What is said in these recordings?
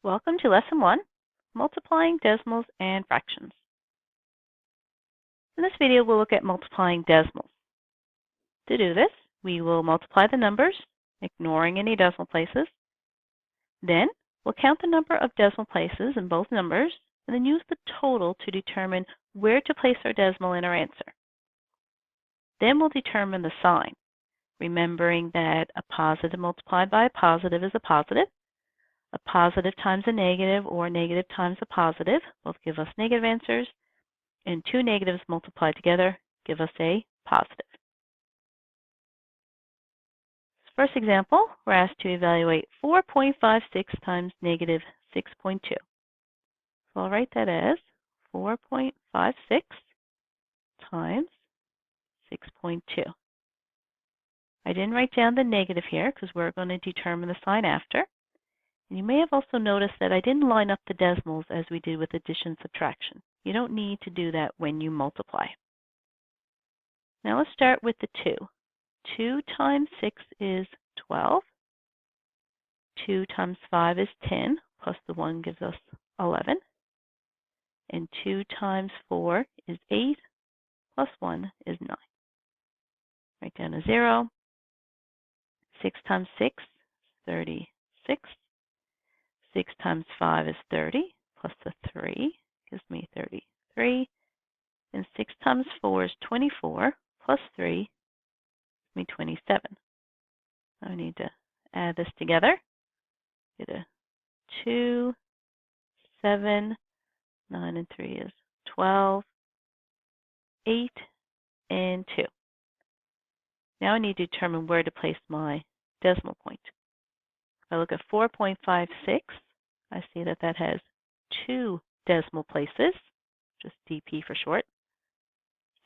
Welcome to Lesson 1, Multiplying Decimals and Fractions. In this video, we'll look at multiplying decimals. To do this, we will multiply the numbers, ignoring any decimal places. Then, we'll count the number of decimal places in both numbers, and then use the total to determine where to place our decimal in our answer. Then we'll determine the sign, remembering that a positive multiplied by a positive is a positive. A positive times a negative or a negative times a positive both give us negative answers, and two negatives multiplied together give us a positive. First example, we're asked to evaluate 4.56 times negative 6.2. So I'll write that as 4.56 times 6.2. I didn't write down the negative here because we're going to determine the sign after. And you may have also noticed that I didn't line up the decimals as we did with addition and subtraction. You don't need to do that when you multiply. Now let's start with the 2. 2 times 6 is 12. 2 times 5 is 10, plus the 1 gives us 11. And 2 times 4 is 8, plus 1 is 9. Write down a 0. 6 times 6 is 36. 6 times 5 is 30, plus the 3 gives me 33. And 6 times 4 is 24, plus 3 gives me 27. I need to add this together. Get a 2, 7, 9 and 3 is 12, 8, and 2. Now I need to determine where to place my decimal point. If I look at 4.56, I see that that has 2 decimal places, just DP for short.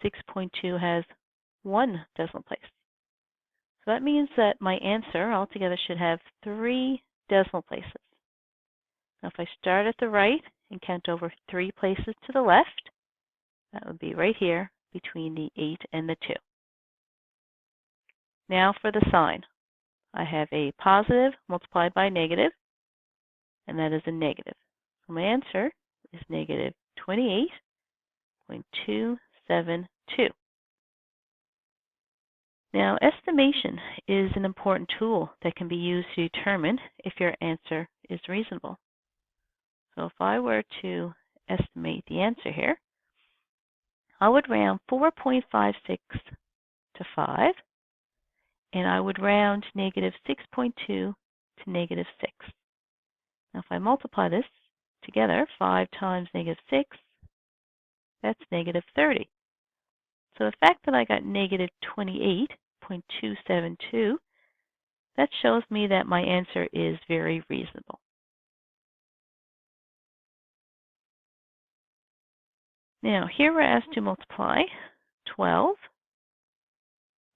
6.2 has 1 decimal place. So that means that my answer altogether should have 3 decimal places. Now if I start at the right and count over 3 places to the left, that would be right here between the 8 and the 2. Now for the sign. I have a positive multiplied by a negative, and that is a negative. So my answer is negative 28.272. Now, estimation is an important tool that can be used to determine if your answer is reasonable. So if I were to estimate the answer here, I would round 4.56 to 5. And I would round negative 6.2 to negative 6. Now if I multiply this together, 5 times negative 6, that's negative 30. So the fact that I got negative 28.272, that shows me that my answer is very reasonable. Now here we're asked to multiply 12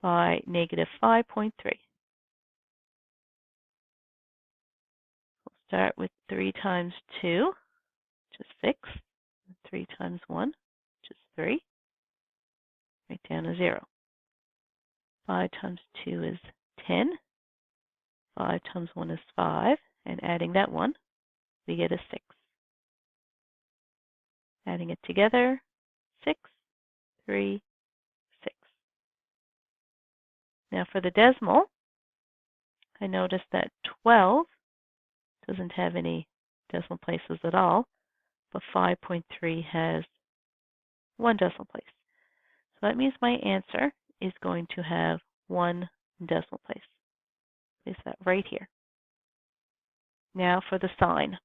by negative 5.3. We'll start with 3 times 2, which is 6. 3 times 1, which is 3. Write down a 0. 5 times 2 is 10. 5 times 1 is 5. And adding that 1, we get a 6. Adding it together, 6, 3, 6. Now for the decimal, I noticed that 12 doesn't have any decimal places at all, but 5.3 has 1 decimal place. So that means my answer is going to have 1 decimal place. Place that right here. Now for the sign.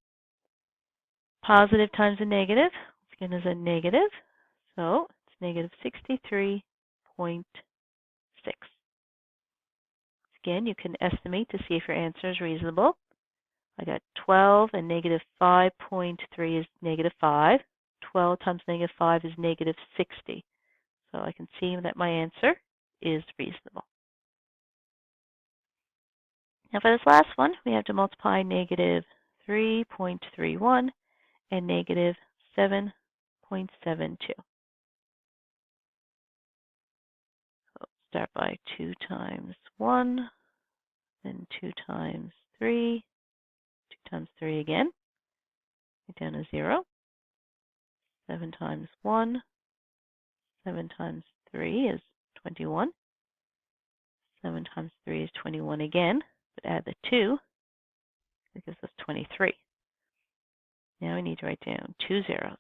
Positive times a negative, again, is a negative, so it's negative 63.6. Again, you can estimate to see if your answer is reasonable. I got 12 and negative 5.3 is negative 5. 12 times negative 5 is negative 60. So I can see that my answer is reasonable. Now for this last one, we have to multiply negative 3.31 and negative 7.72. So start by 2 times 1, then 2 times 3, 2 times 3 again. Write down a 0. 7 times 1. 7 times 3 is 21. 7 times 3 is 21 again, but add the 2. That gives us 23. Now we need to write down 2 zeros.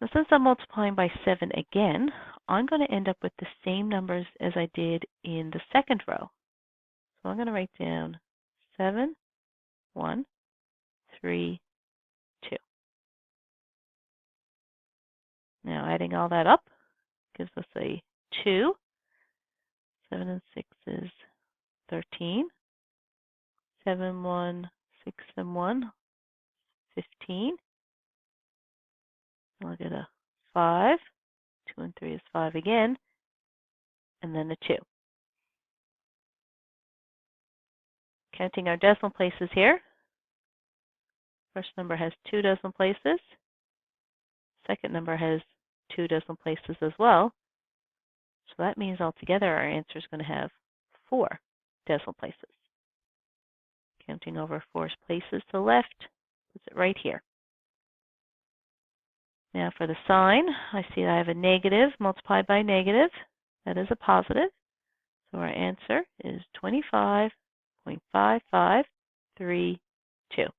Now since I'm multiplying by 7 again, I'm going to end up with the same numbers as I did in the second row. So I'm going to write down 7, 1, 3, 2. Now adding all that up gives us a 2. 7 and 6 is 13. 7, 1, 6 and 1, 15. I'll get a 5. 2 and 3 is 5 again, and then a 2. Counting our decimal places here. First number has 2 decimal places. Second number has 2 decimal places as well. So that means altogether our answer is going to have 4 decimal places. Counting over 4 places to the left, puts it right here. Now for the sign, I see I have a negative multiplied by negative. That is a positive. So our answer is 25.5532.